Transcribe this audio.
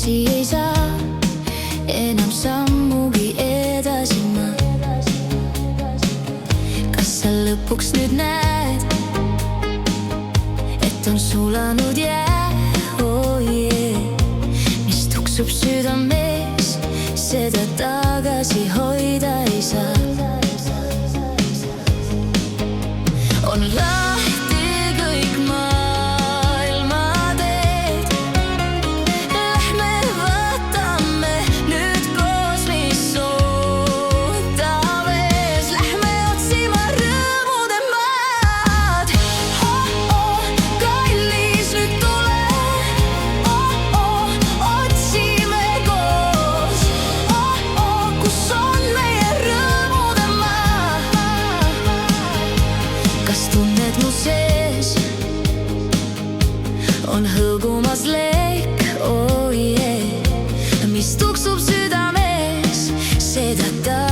üksi ei saa enam sammugi edasi ma. Kas sa lõpuks nüüd näed, et on sulanud jää, oh yeah, mis tuksub südames, seda tagasi hoida ei saa. On lahti kõik maailma teed, lähme vaatame nüüd koos, mis ootab ees. Lähme otsima rõõmude maad. Kallis, nüüd tule, otsime koos, kus on meie rõõmude maa. Kas tunned mu sees on hõõgumas leek, oh yeah, mis tuksub südames, seda ta